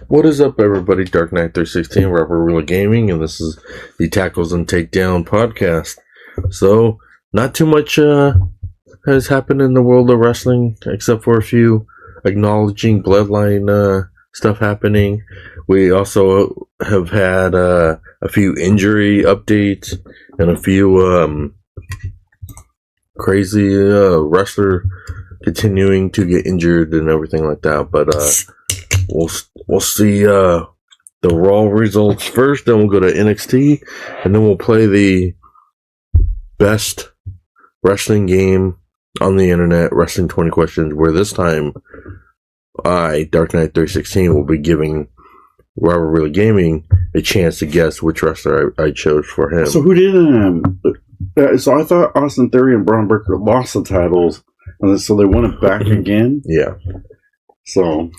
What is up, everybody? Dark Knight 316, Rapper Real Gaming, and this is the Tackles and Takedown podcast. So, not too much has happened in the world of wrestling, except for a few acknowledging Bloodline stuff happening. We also have had a few injury updates and a few crazy wrestler continuing to get injured and everything like that. But we'll see the Raw results first, then we'll go to NXT, and then we'll play the best wrestling game on the internet, Wrestling 20 Questions, where this time I, Dark Knight 316, will be giving Robert Really Gaming a chance to guess which wrestler I chose for him. So who did so I thought Austin Theory and Braun Breaker lost the titles, and so they won it back again? Yeah. So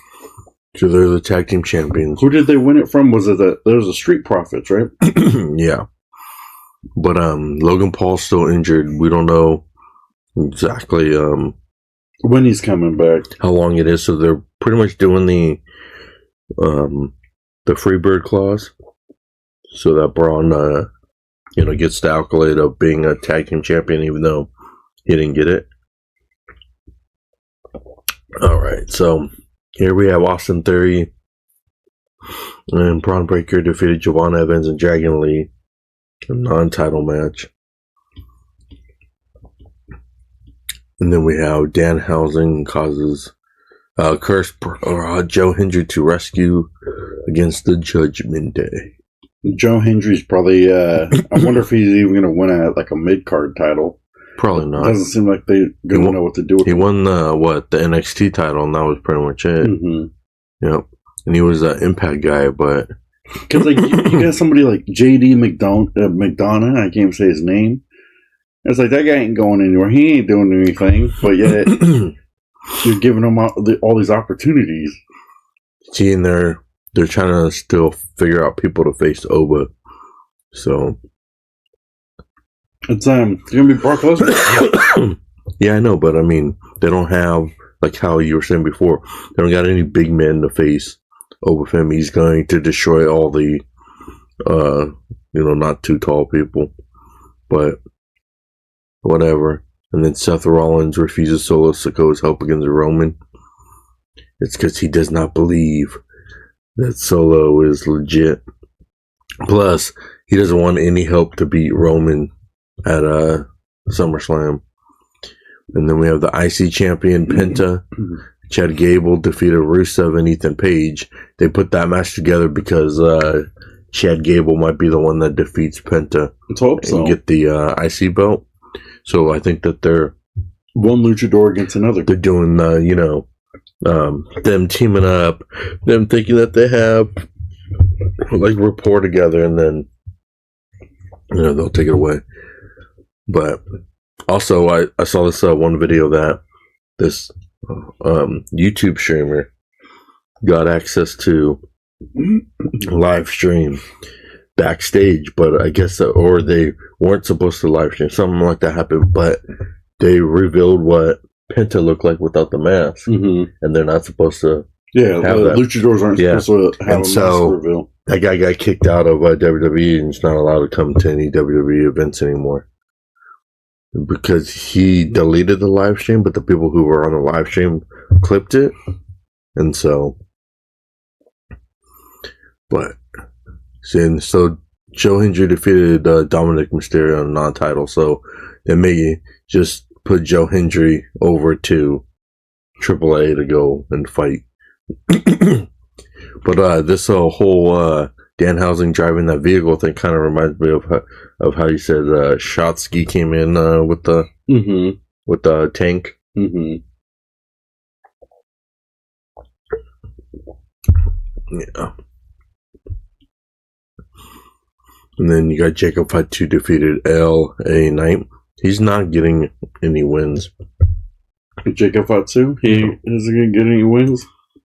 they're the tag team champions. Who did they win it from? Was it there was a Street Profits, right? Yeah. But Logan Paul's still injured. We don't know exactly when he's coming back, how long it is. So they're pretty much doing the Freebird clause, so that Braun gets the accolade of being a tag team champion, even though he didn't get it. All right, so here we have Austin Theory and Braun Breaker defeated Javon Evans and Dragon Lee in a non-title match. And then we have Danhausen causes curse Joe Hendry to rescue against the Judgment Day. Joe Hendry's probably, I wonder if he's even going to win a mid-card title. Probably not. It doesn't seem like they're going to know what to do with him. He won the NXT title, and that was pretty much it. Mm-hmm. Yep. And he was an Impact guy, but... Because you got somebody like J.D. McDonough, I can't even say his name. It's like, that guy ain't going anywhere. He ain't doing anything, but yet you're giving him all these opportunities. See, and they're trying to still figure out people to face Oba. So... It's gonna be Brock Lesnar. Yeah, I know, but I mean, they don't have, like how you were saying before, they don't got any big men to face over him. He's going to destroy all the not too tall people, but whatever. And then Seth Rollins refuses Solo Sikoa's help against Roman. It's because he does not believe that Solo is legit. Plus, he doesn't want any help to beat Roman at SummerSlam. And then we have the IC champion Penta. Chad Gable defeated Rusev and Ethan Page. They put that match together because Chad Gable might be the one that defeats Penta and get the IC belt. So I think that they're one luchador against another. They're doing them teaming up, them thinking that they have rapport together, and then they'll take it away. But also, I saw this one video that this YouTube streamer got access to live stream backstage, but I guess or they weren't supposed to live stream. Something like that happened, but they revealed what Penta looked like without the mask, and they're not supposed to. Yeah, the luchadors aren't supposed to have a mask reveal. That guy got kicked out of WWE and is not allowed to come to any WWE events anymore. Because he deleted the live stream, but the people who were on the live stream clipped it. And so... But... So Joe Hendry defeated Dominic Mysterio in a non-title. So they may just put Joe Hendry over to AAA to go and fight. But this whole Danhausen driving that vehicle thing kind of reminds me of how you said Shotsky came in with the tank. Yeah. And then you got Jacob Fatu defeated L.A. Knight. He's not getting any wins. Jacob Fatu, he isn't going to get any wins?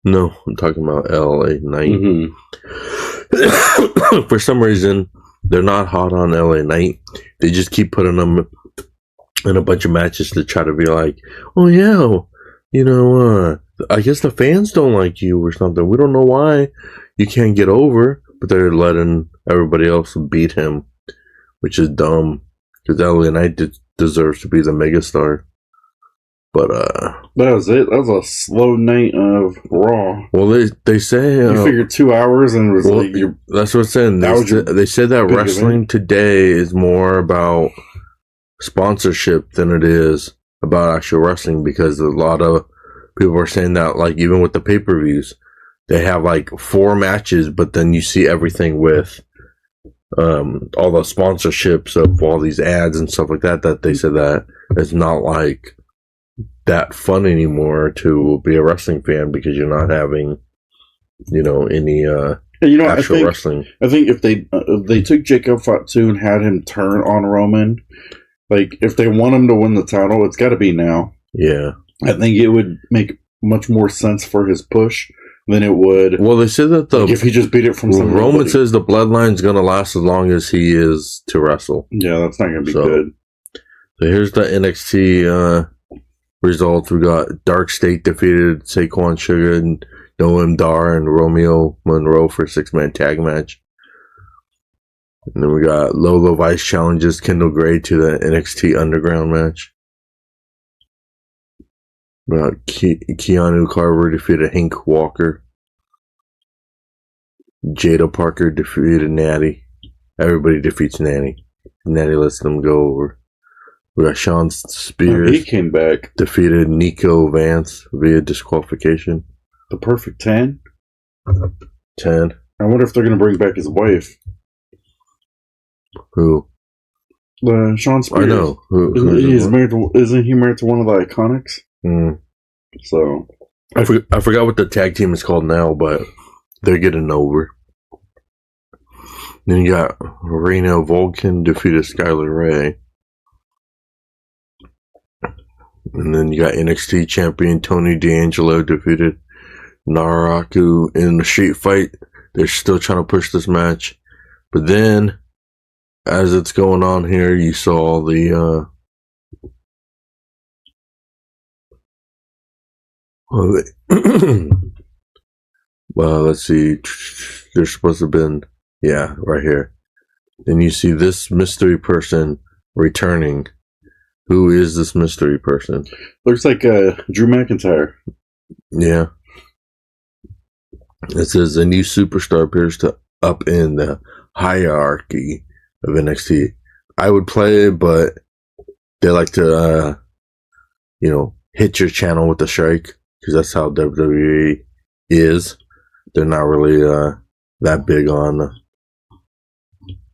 No, I'm talking about LA Knight. Mm-hmm. For some reason, they're not hot on LA Knight. They just keep putting them in a bunch of matches to try to be like, oh yeah, you know, I guess the fans don't like you or something. We don't know why you can't get over, but they're letting everybody else beat him, which is dumb because LA Knight deserves to be the megastar. But that was it. That was a slow night of Raw. Well, they say you figured 2 hours and it was well, like that's what I'm saying. They said that wrestling today is more about sponsorship than it is about actual wrestling, because a lot of people are saying that, like, even with the pay-per-views, they have like 4 matches, but then you see everything with all the sponsorships of all these ads and stuff like that, that they said that it's not like that fun anymore to be a wrestling fan because you're not having, you know, any actual wrestling. I think if they took Jacob Fatu and had him turn on Roman, like, if they want him to win the title, it's got to be now. Yeah. I think it would make much more sense for his push than it would. Well, they said that if he just beat it from somebody. Roman says the bloodline's going to last as long as he is to wrestle. Yeah, that's not going to be good. So here's the NXT results. We got Dark State defeated Saquon Sugar and Noam Dar and Romeo Monroe for a 6-man tag match. And then we got Lolo Vice challenges Kendall Gray to the NXT Underground match. We got Keanu Carver defeated Hank Walker. Jada Parker defeated Natty. Everybody defeats Natty. Natty lets them go over. We got Sean Spears. He came back. Defeated Nico Vance via disqualification. The perfect 10? 10. I wonder if they're going to bring back his wife. Who? Sean Spears. I know. Isn't he married to one of the Iconics? Mm. So. I forgot what the tag team is called now, but they're getting over. Then you got Reina Vulcan defeated Skylar Ray. And then you got NXT champion Tony D'Angelo defeated Naraku in a street fight. They're still trying to push this match. But then, as it's going on here, you saw the well, let's see. There's supposed to have been, yeah, right here. Then you see this mystery person returning. Who is this mystery person? Looks like Drew McIntyre. Yeah. It says a new superstar appears to up in the hierarchy of NXT. I would play it, but they like to, hit your channel with a strike, because that's how WWE is. They're not really that big on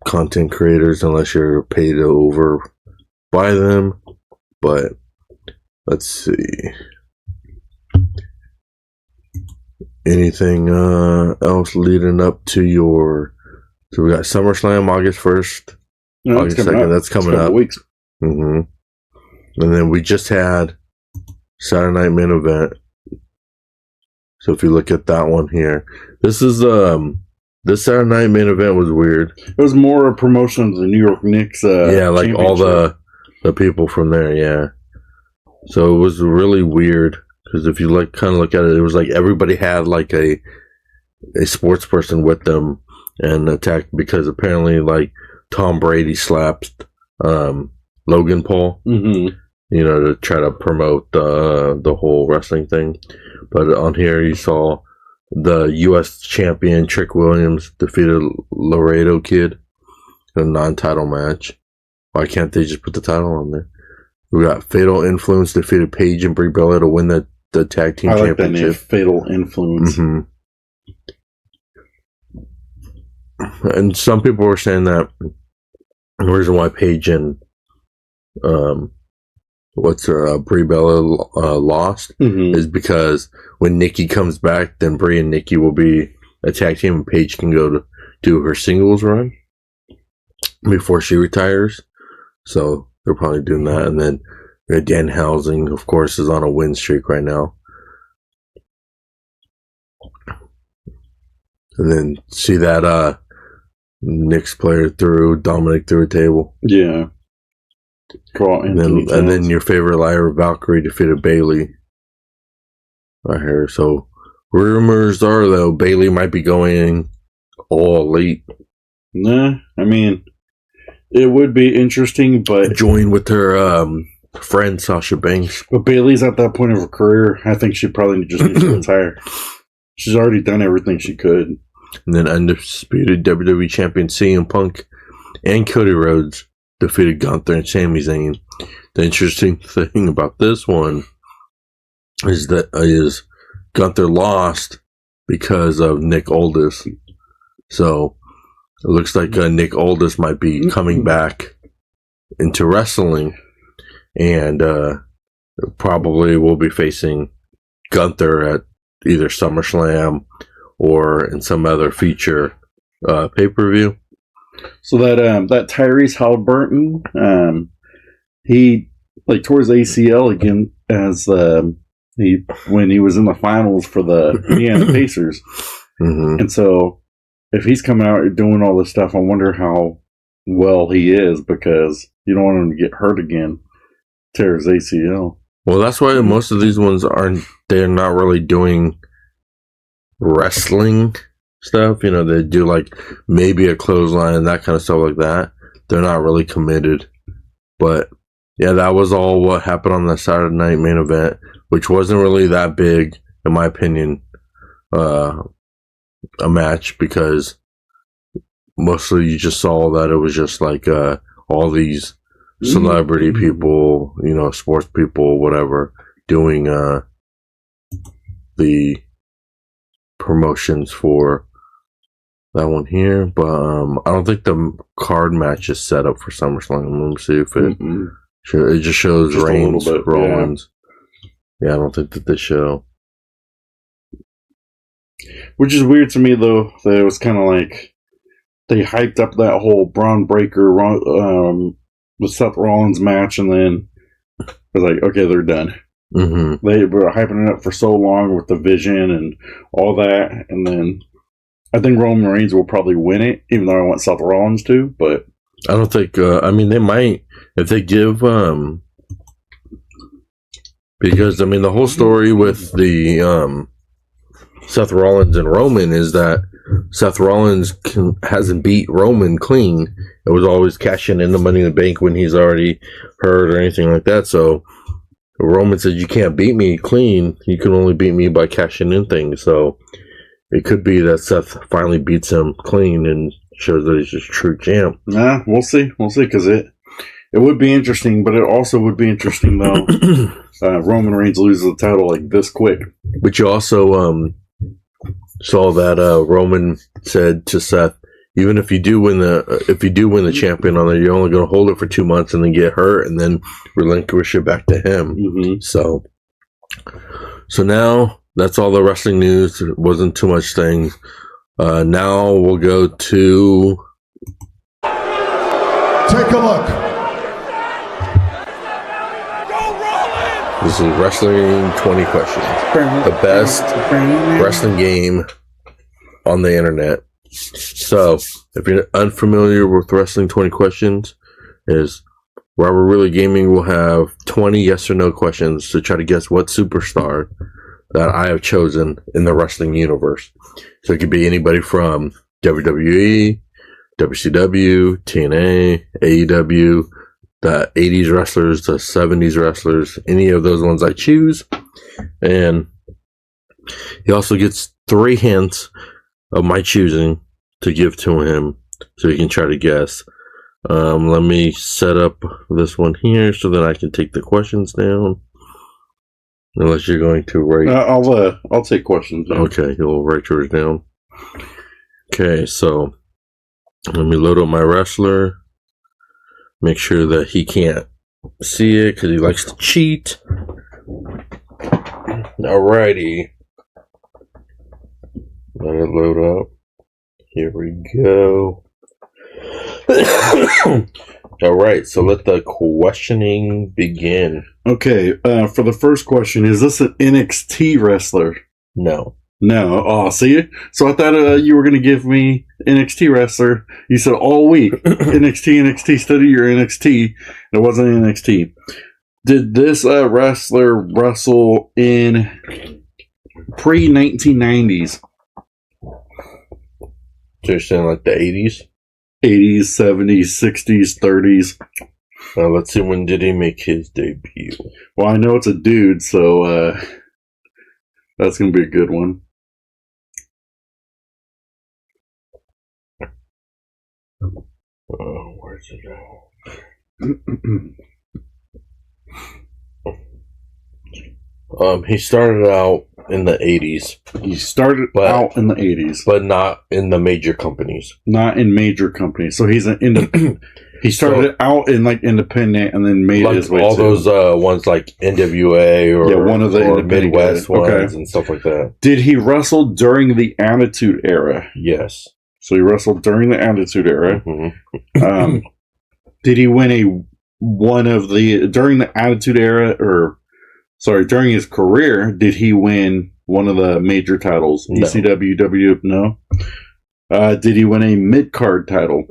content creators unless you're paid over by them. But let's see. Anything else leading up to your... So we got SummerSlam August 1st. No, August 2nd. That's coming up. Weeks. Mm-hmm. And then we just had Saturday Night Main Event. So if you look at that one here, this is this Saturday Night Main Event was weird. It was more a promotion of the New York Knicks. Yeah, like all the people from there. Yeah. So it was really weird, because if you kind of look at it, it was like everybody had like a sports person with them and attacked, because apparently like Tom Brady slapped Logan Paul. Mm-hmm. To try to promote the whole wrestling thing. But on here you saw the U.S. champion Trick Williams defeated Laredo Kid in a non-title match. Why can't they just put the title on there? We got Fatal Influence defeated Paige and Brie Bella to win the tag team championship. That name, Fatal Influence. Mm-hmm. And some people were saying that the reason why Paige and Brie Bella lost is because when Nikki comes back, then Brie and Nikki will be a tag team, and Paige can go to do her singles run before she retires. So they're probably doing that, and then Dan Housing, of course, is on a win streak right now. And then see that Knicks player Dominic through a table. Yeah. And then your favorite Lyra Valkyrie defeated Bailey. Right here. So rumors are, though, Bailey might be going all elite. Nah, I mean, it would be interesting, but join with her friend Sasha Banks. But Bailey's at that point of her career. I think she probably just needs to retire. She's already done everything she could. And then undisputed WWE champion CM Punk and Cody Rhodes defeated Gunther and Sami Zayn. The interesting thing about this one is Gunther lost because of Nick Aldis. So it looks like Nick Aldis might be coming back into wrestling, and probably will be facing Gunther at either SummerSlam or in some other feature pay-per-view. So that Tyrese Halliburton, he tore his ACL again when he was in the finals for the Indiana Pacers, and so if he's coming out doing all this stuff, I wonder how well he is, because you don't want him to get hurt again, tear his ACL. Well, that's why most of these ones they're not really doing wrestling stuff. They do maybe a clothesline and that kind of stuff like that. They're not really committed. But yeah, that was all what happened on the Saturday night main event, which wasn't really that big, in my opinion, a match, because mostly you just saw that it was just all these celebrity people, sports people, whatever, doing the promotions for that one here. But I don't think the card match is set up for SummerSlam. Let me see if it just shows just Reigns, Rollins. Yeah, I don't think that they show. Which is weird to me, though, that it was kind of they hyped up that whole Braun Breaker, the Seth Rollins match, and then it was okay, they're done. Mm-hmm. They were hyping it up for so long with the Vision and all that, and then I think Roman Reigns will probably win it, even though I want Seth Rollins to, but I don't think, they might, if they give, because, the whole story with the, Seth Rollins and Roman is that Seth Rollins hasn't beat Roman clean. It was always cashing in the Money in the Bank when he's already hurt or anything like that. So Roman said, you can't beat me clean. You can only beat me by cashing in things. So it could be that Seth finally beats him clean and shows that he's just true champ. Nah, we'll see. We'll see, because it would be interesting, but it also would be interesting, though, Roman Reigns loses the title this quick. But you also saw that Roman said to Seth, even if you do win the champion on there, you're only going to hold it for 2 months and then get hurt and then relinquish it back to him. Mm-hmm. So now that's all the wrestling news. It wasn't too much things. Now we'll go to take a look. This is Wrestling 20 Questions, the best wrestling game on the internet. So, if you're unfamiliar with Wrestling 20 Questions, is Robert Really Gaming will have 20 yes or no questions to try to guess what superstar that I have chosen in the wrestling universe. So it could be anybody from WWE, WCW, TNA, AEW, the 80s wrestlers, the 70s wrestlers, any of those ones I choose. And he also gets 3 hints of my choosing to give to him so he can try to guess. Let me set up this one here so that I can take the questions down. Unless you're going to write. I'll take questions down. Okay, you'll write yours down. Okay, so let me load up my wrestler. Make sure that he can't see it because he likes to cheat. Alrighty. Let it load up. Here we go. All right, so let the questioning begin. Okay, for the first question, is this an NXT wrestler? No. No. Oh, see? So I thought you were going to give me NXT wrestler. You said all week, NXT, study your NXT. It wasn't NXT. Did this wrestler wrestle in pre-1990s? So you're saying like the 80s? 80s, 70s, 60s, 30s. Let's see, when did he make his debut? Well, I know it's a dude, so that's going to be a good one. Where's it at? He started out in the 80s. He started out in the 80s. But not in the major companies. Not in major companies. So he's an independent. He started out in like independent and then made his way all to those ones like NWA or one of the Midwest ones and stuff like that. Did he wrestle during the Attitude Era? Yes. So he wrestled during the Attitude Era. Mm-hmm. Did he win during the Attitude Era, during his career, did he win one of the major titles? No. ECW, WWF? No. Did he win a mid-card title?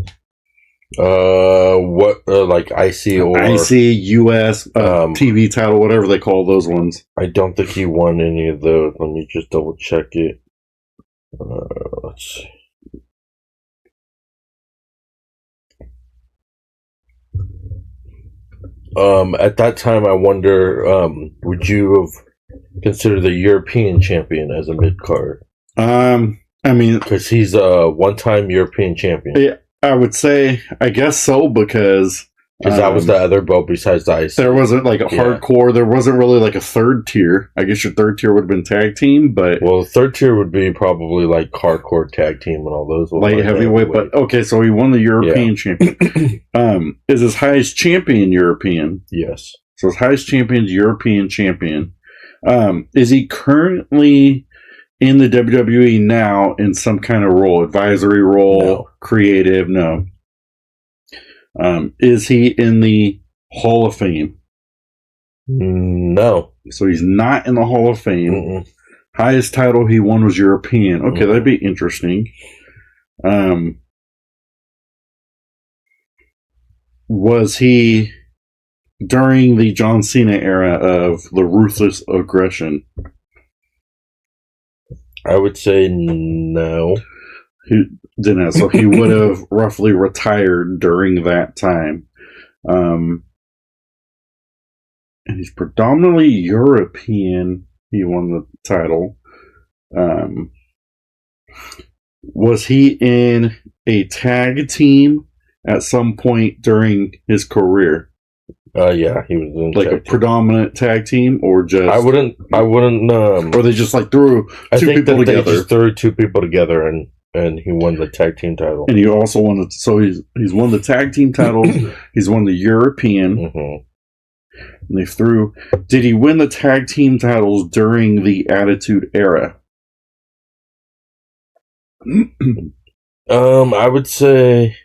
Like IC or IC, US, TV title, whatever they call those ones. I don't think he won any of those. Let me just double check it. Let's see. At that time, I wonder, would you have considered the European champion as a mid card? I mean, because he's a one-time European champion. Yeah, I would say, I guess so, because that was the other belt besides the IC. There wasn't like a hardcore. There wasn't really like a third tier. I guess your third tier would have been tag team, but the third tier would be probably like hardcore tag team and all those. Light heavyweight. But okay, so he won the European champion. Is his highest champion European? Yes. So his highest champion is European champion. Is he currently in the WWE now in some kind of role, advisory role, no. Creative? No. Is he in the Hall of Fame? No. So he's not in the Hall of Fame. Mm-mm. Highest title he won was European. Okay, that'd be interesting. Was he during the John Cena era of the ruthless aggression? I would say no. He didn't. So he would have roughly retired during that time. And he's predominantly European. He won the title. Was he in a tag team at some point during his career? Yeah, he was in like a predominant tag team, or just I wouldn't. Or they just like threw two people together. They just threw two people together, and he won the tag team title. And he also won the. So he's won the tag team titles. He's won the European. Mm-hmm. And they threw. Did he win the tag team titles during the Attitude Era? I would say.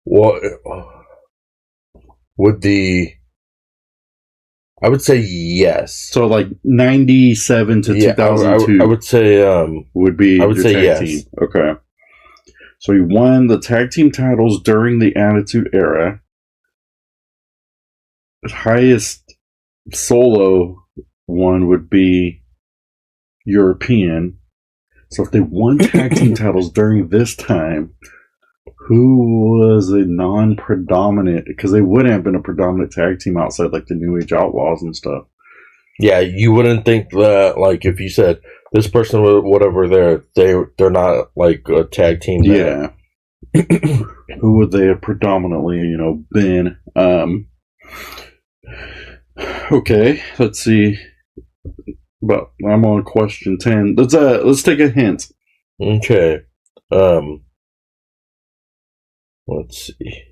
What would I would say yes. So like 97 to 2002. I would say would be. I would say yes. Team. Okay. So he won the tag team titles during the Attitude Era. The highest solo one would be European. So if they won tag team titles during this time, who was a non-predominant? Because they wouldn't have been a predominant tag team outside like the New Age Outlaws and stuff. Yeah, you wouldn't think that, like, if you said this person, whatever, they're not like a tag team. Yeah. Who would they have predominantly, been? Okay, let's see. But I'm on question 10. Let's take a hint. Okay. Let's see.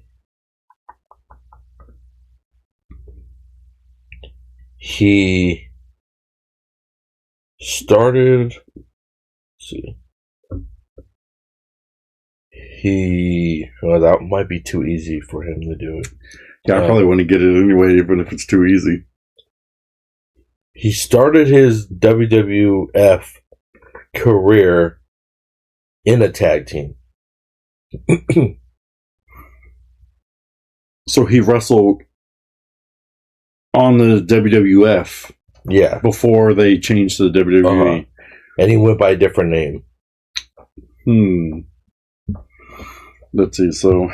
He started. Let's see. that might be too easy for him to do it. Yeah, I probably wouldn't get it anyway, even if it's too easy. He started his WWF career in a tag team. So he wrestled on the WWF. Yeah. Before they changed to the WWE. Uh-huh. And he went by a different name. Let's see, so...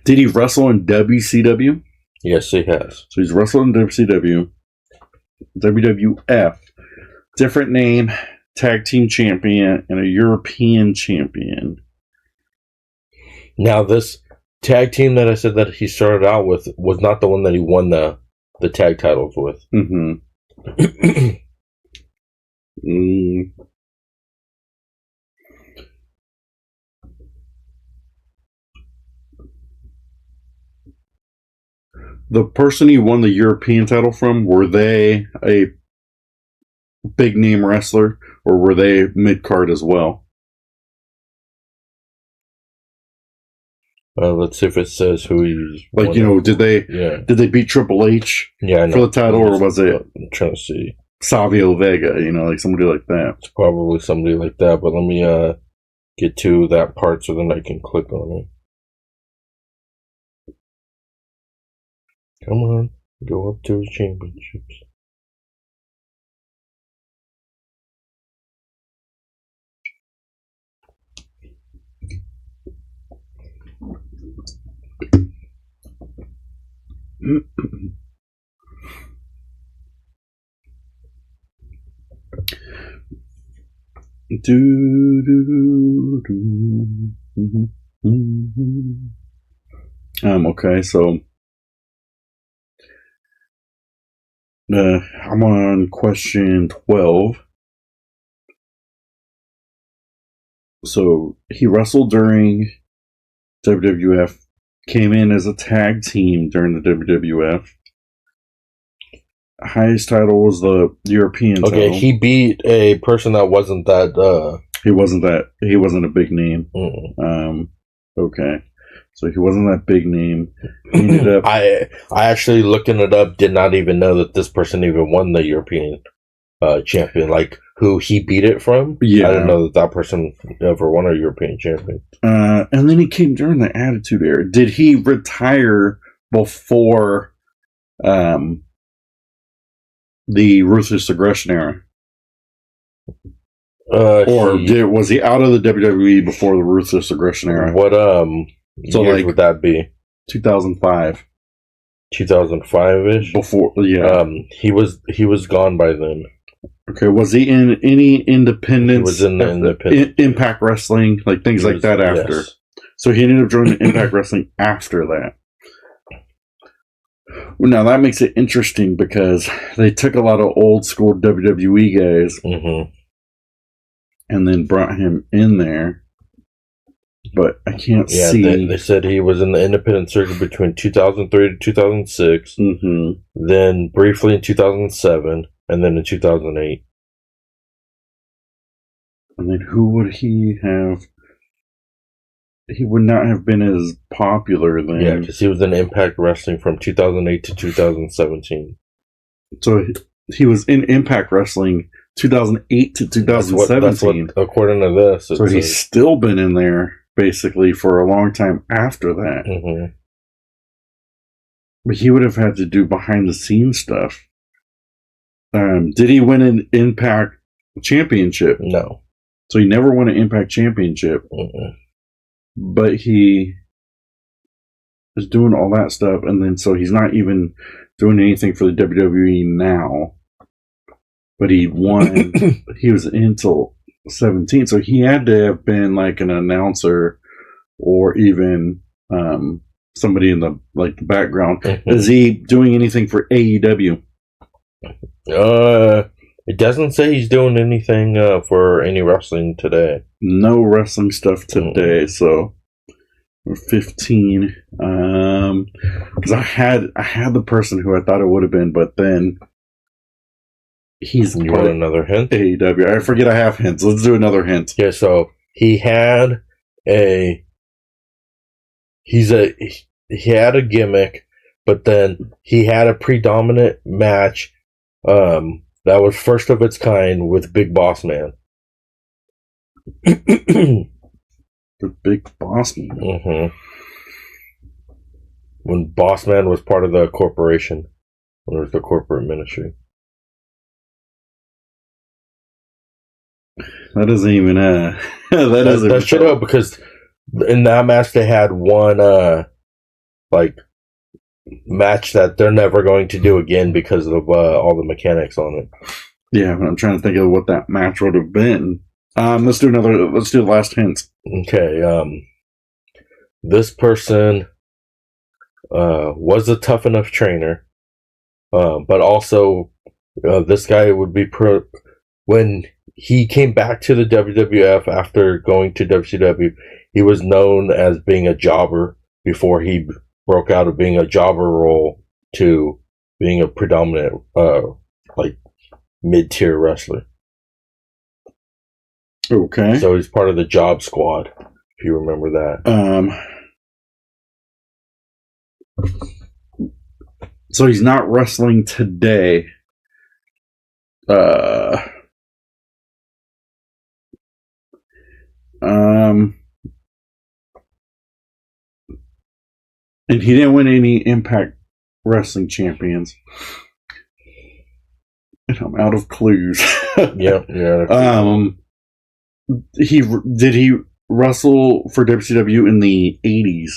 Did he wrestle in WCW? Yes, he has. So he's wrestled in WCW. WWF. Different name, tag team champion, and a European champion. Now, this tag team that I said that he started out with was not the one that he won the tag titles with. The person he won the European title from, were they a big name wrestler, or were they mid-card as well? Let's see if it says who he's... Like, did they beat Triple H for the title, or was it... I'm trying to see. Savio Vega, like somebody like that. It's probably somebody like that, but let me get to that part so then I can click on it. Come on, go up to his championships. Okay, so I'm on question 12. So he wrestled during WWF, came in as a tag team during the WWF. Highest title was the European title. Okay, he beat a person that wasn't that... He wasn't a big name. Okay. So he wasn't that big name. He ended up... I actually, looking it up, did not even know that this person even won the European champion. Like, who he beat it from? Yeah. I didn't know that person ever won a European champion. And then he came during the Attitude Era. Did he retire before the Ruthless Aggression Era? Was he out of the WWE before the Ruthless Aggression Era? What years would that be? 2005. 2005-ish? Before, yeah. He was gone by then. Okay, was he in any independence? He was in the independent. Impact Wrestling, like things like that after. Yes. So he ended up joining Impact Wrestling after that. Well, now that makes it interesting because they took a lot of old school WWE guys and then brought him in there. But I can't see. They said he was in the independent circuit between 2003 to 2006, then briefly in 2007, and then in 2008. And then who would he have? He would not have been as popular then. Yeah, because he was in Impact Wrestling from 2008 to 2017. So he was in Impact Wrestling 2008 to 2017. That's what, according to this. So he's still been in there basically for a long time after that. But he would have had to do behind the scenes stuff. Did he win an Impact Championship? No. So he never won an Impact Championship. But he is doing all that stuff, and then so he's not even doing anything for the WWE now. But he won. He was until 17, so he had to have been like an announcer or even somebody in the the background. Is he doing anything for AEW? It doesn't say he's doing anything for any wrestling today. No wrestling stuff today, so we're 15. Because I had the person who I thought it would have been, but then he's you want another hint? AEW. I forget I have hints. Let's do another hint. Yeah, so he had a gimmick, but then he had a predominant match that was first of its kind with Big Boss Man. The Big Boss Man. Mm-hmm. When Boss Man was part of the corporation, when it was the corporate ministry. That doesn't even that should have, because in that match they had one match that they're never going to do again because of all the mechanics on it. Yeah, but I'm trying to think of what that match would have been. Let's do the last hint. Okay, this person was a tough enough trainer, but also this guy would be when he came back to the WWF after going to WCW. He was known as being a jobber before he broke out of being a jobber role to being a predominant mid-tier wrestler. Okay. So he's part of the Job Squad, if you remember that. So he's not wrestling today. And he didn't win any Impact Wrestling champions. And I'm out of clues. Yep. Yeah. Did he wrestle for WCW in the 80s?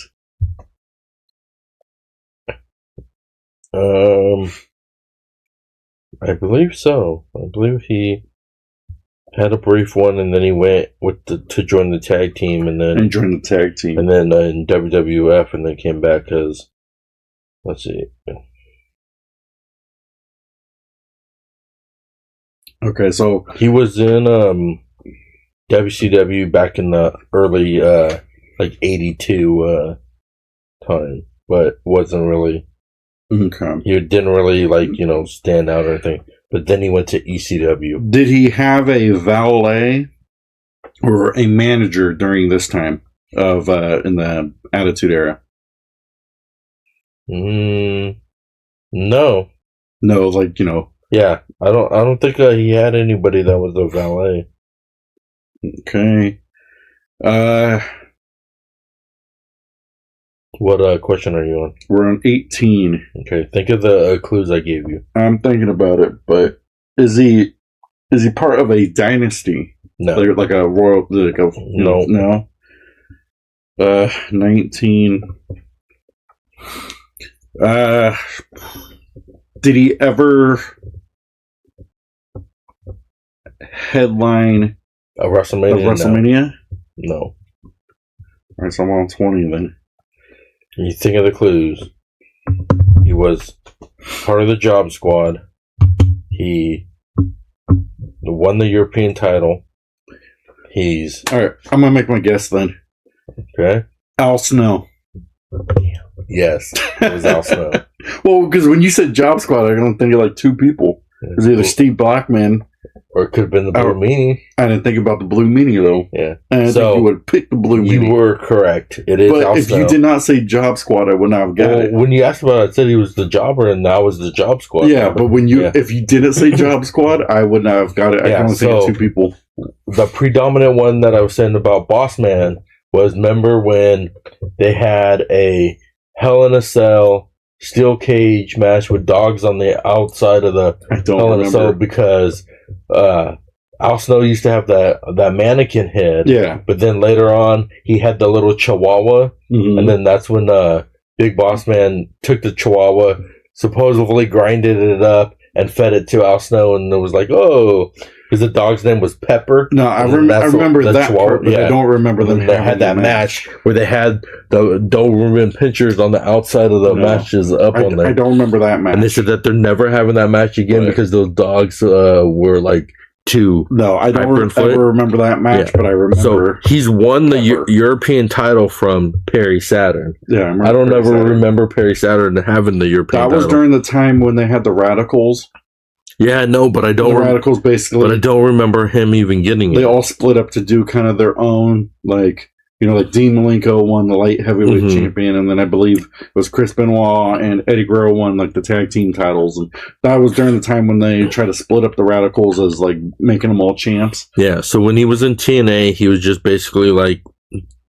I believe so. I believe he had a brief one, and then he went to join the tag team, and then joined the tag team, and then in WWF, and then came back as, let's see. Okay, so he was in WCW back in the early 82 time, but wasn't really. Okay. He didn't really stand out or anything. But then he went to ECW. Did he have a valet or a manager during this time of in the Attitude Era? No. No, Yeah, I don't think he had anybody that was a valet. Okay. What question are you on? We're on 18. Okay, think of the clues I gave you. I'm thinking about it, but is he part of a dynasty? No. Like a royal? No. 19. Did he ever headline a WrestleMania? No. All right, so I'm on 20 then. You think of the clues. He was part of the Job Squad. He won the European title. He's... Alright, I'm going to make my guess then. Okay. Al Snow. Yes, it was Al Snow. Well, because when you said Job Squad, I don't think of like two people. It was either Steve Blackman... Or it could have been the Blue Meanie. I didn't think about the Blue Meanie, though. Yeah. And I think you would have picked the Blue Meanie. You were correct. It is But Al if Snow. you did not say Job Squad, I would not have got it. When you asked about it, I said he was the jobber, and that was the Job Squad. Yeah, but if you didn't say Job Squad, I would not have got it. I can only think of two people. The predominant one that I was saying about Boss Man was, remember when they had a Hell in a Cell steel cage match with dogs on the outside of the Hell in a Cell, because Al Snow used to have that mannequin head. Yeah. But then later on, he had the little chihuahua. Mm-hmm. And then that's when Big Boss Man took the chihuahua, supposedly grinded it up, and fed it to Al Snow. And it was like, oh, because the dog's name was Pepper. No, I remember that part, but I don't remember them. They had that match where they had the Doberman pinchers on the outside of the matches up on there. I don't remember that match. And they said that they're never having that match again because those dogs were like too. No, I don't ever remember that match, but I remember. So he's won the European title from Perry Saturn. Yeah, I don't ever remember Perry Saturn having the European title. That was during the time when they had the Radicals. Yeah, no, but I don't. The Radicals basically. But I don't remember him even getting it. They all split up to do kind of their own, like Dean Malenko won the light heavyweight champion, and then I believe it was Chris Benoit and Eddie Guerrero won like the tag team titles, and that was during the time when they tried to split up the Radicals as like making them all champs. Yeah, so when he was in TNA, he was just basically like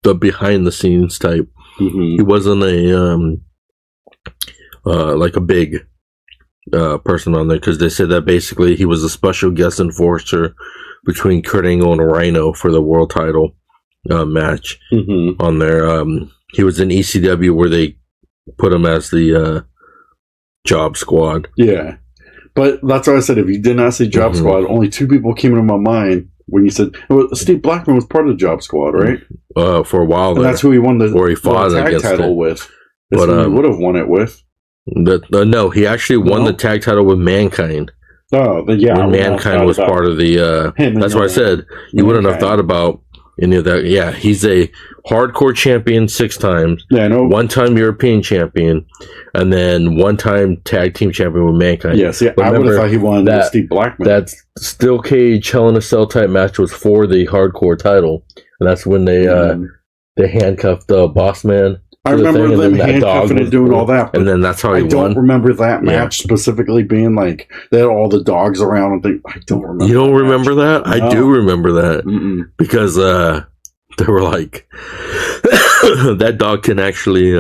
the behind the scenes type. He wasn't a like a big person on there, because they said that basically he was a special guest enforcer between Kurt Angle and Rhino for the world title match on there. He was in ECW where they put him as the Job Squad. Yeah, but that's why I said if you did not say Job Squad, only two people came into my mind when you said Steve Blackman was part of the Job Squad, right? For a while, and that's who he won the tag title with. That's who he would have won it with. No, he actually won the tag title with Mankind. Oh, yeah. When Mankind was part of the. That's why I said you wouldn't have thought about any of that. Yeah, he's a hardcore champion 6 times. Yeah, I know. 1-time European champion, and then 1-time tag team champion with Mankind. Yeah, see, I would have thought he won with Steve Blackman. That steel cage Hell in a Cell type match was for the hardcore title, and that's when they handcuffed Boss Man. I remember them handcuffing and doing all that, and then that's how he won. I don't remember that match specifically being like they had all the dogs around and things. I don't remember. You don't remember that? No. I do remember that because they were like, that dog can actually,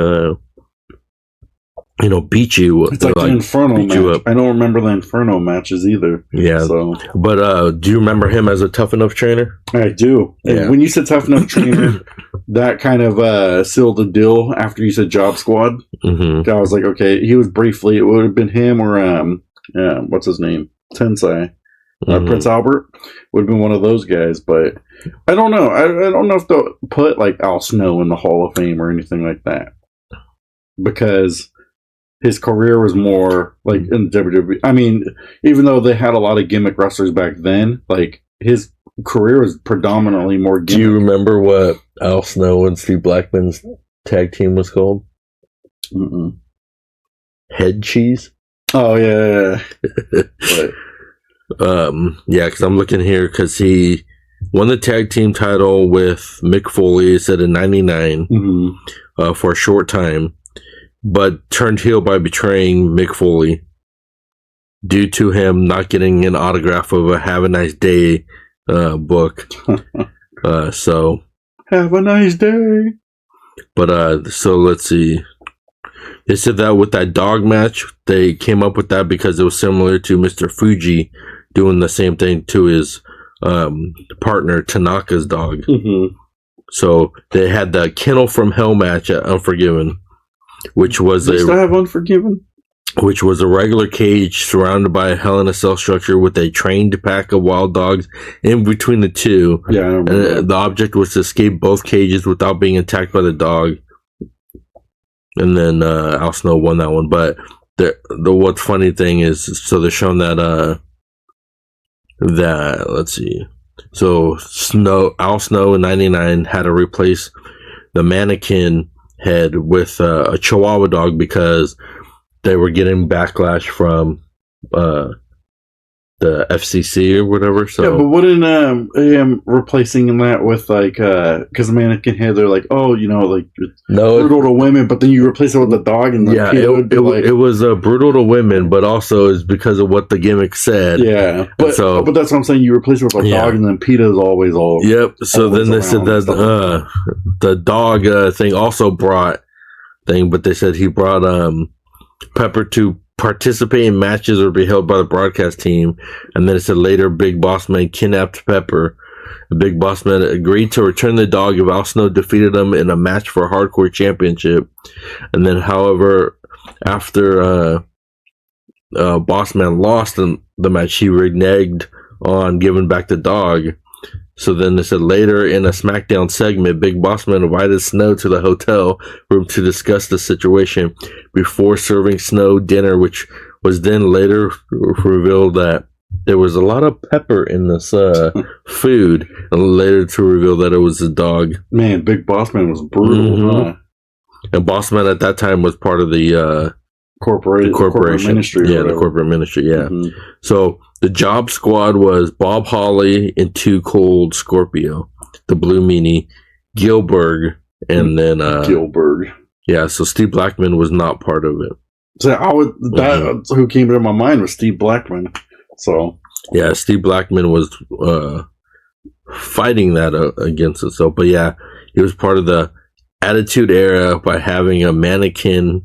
beat you. It's like an Inferno match. I don't remember the Inferno matches either. Yeah. So, but do you remember him as a Tough Enough trainer? I do. Yeah. And when you said Tough Enough trainer, that kind of sealed the deal after you said Job Squad. I was like, okay, he was briefly, it would have been him or, what's his name? Tensai. Prince Albert would have been one of those guys, but I don't know. I don't know if they'll put like Al Snow in the Hall of Fame or anything like that, because his career was more like in WWE. I mean, even though they had a lot of gimmick wrestlers back then, like his career was predominantly more gimmick. Do you remember what Al Snow and Steve Blackman's tag team was called? Head Cheese? Oh, yeah. Because I'm looking here because he won the tag team title with Mick Foley, said in 99 for a short time, but turned heel by betraying Mick Foley due to him not getting an autograph of a Have a Nice Day book. So have a nice day. But so let's see. They said that with that dog match, they came up with that because it was similar to Mr. Fuji doing the same thing to his partner Tanaka's dog. So they had the Kennel from Hell match at Unforgiven, which was still have Unforgiven? Which was a regular cage surrounded by a Hell in a Cell structure with a trained pack of wild dogs in between the two. Yeah, I remember. And the object was to escape both cages without being attacked by the dog. And then Al Snow won that one. But the what's funny thing is, so they're showing that let's see. So Al Snow in 99 had to replace the mannequin head with a Chihuahua dog because they were getting backlash from the FCC or whatever. So yeah, but wouldn't replacing that with like because the mannequin head, they're like, oh, like brutal to women, but then you replace it with the dog, and it was brutal to women, but also is because of what the gimmick said. Yeah, but that's what I'm saying. You replace it with a dog, and then PETA's always all. Yep. So then they said that the dog thing also brought thing, but they said he brought Pepper to participate in matches or be held by the broadcast team, and then it said later Big Boss Man kidnapped Pepper. The Big Boss Man agreed to return the dog if Al Snow defeated him in a match for a hardcore championship. And then, however, after Boss Man lost in the match, he reneged on giving back the dog. So then they said later in a SmackDown segment, Big Boss Man invited Snow to the hotel room to discuss the situation before serving Snow dinner, which was then later revealed that there was a lot of pepper in this food, and later to reveal that it was a dog. Man, Big Boss Man was brutal, huh? And Boss Man at that time was part of the corporate ministry. Yeah, the corporate ministry. Yeah. Mm-hmm. So the job squad was Bob Holly and Too Cold Scorpio, the Blue Meanie, Gilbert, and then Gilbert. Yeah, so Steve Blackman was not part of it. So who came into my mind was Steve Blackman. So yeah, Steve Blackman was fighting that against itself. But yeah, he was part of the Attitude Era by having a mannequin.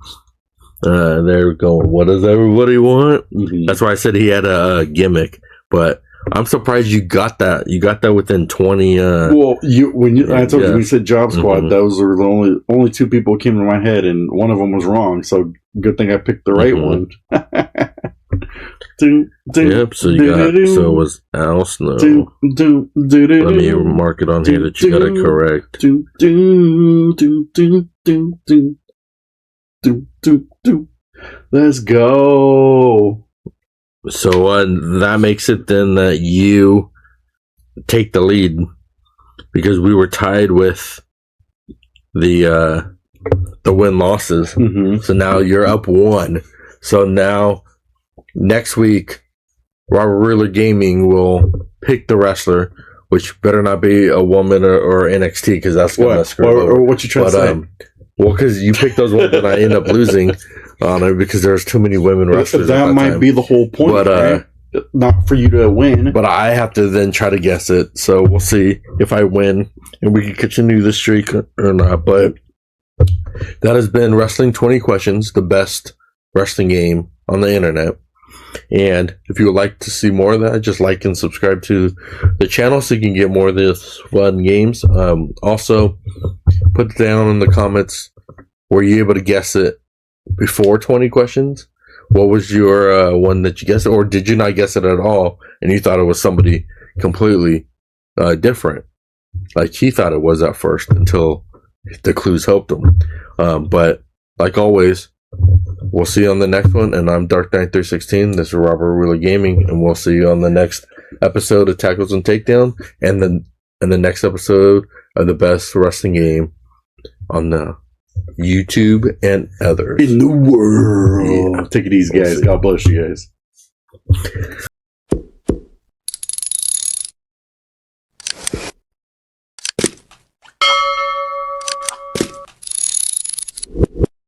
They're going, what does everybody want? Mm-hmm. That's why I said he had a gimmick. But I'm surprised you got that. You got that within 20. I told you when you said Job Squad, those are the only two people who came to my head, and one of them was wrong. So good thing I picked the right one. Yep. So it was Al Snow. Let me mark it on here that you got it correct. Let's go. So that makes it then that you take the lead because we were tied with the win losses. Mm-hmm. So now you're up 1. So now next week, Robert Ruler Gaming will pick the wrestler, which better not be a woman or NXT because that's gonna screw over. Or what you trying to say? Well, because you picked those ones and I end up losing on it because there's too many women wrestlers. That might be the whole point, but right? Not for you to win. But I have to then try to guess it. So we'll see if I win and we can continue the streak or not. But that has been Wrestling 20 Questions, the best wrestling game on the internet. And if you would like to see more of that, just like and subscribe to the channel so you can get more of this fun games. Also, put down in the comments, were you able to guess it before 20 questions? What was your one that you guessed, or did you not guess it at all and you thought it was somebody completely different? Like he thought it was at first until the clues helped him. But like always, we'll see you on the next one. And I'm Dark Knight 316. This is Robert Ruler Gaming, and we'll see you on the next episode of Tackles and Takedown, and then the next episode of the best wrestling game on the YouTube and others in the world. Yeah. Take it easy, guys. God bless you guys.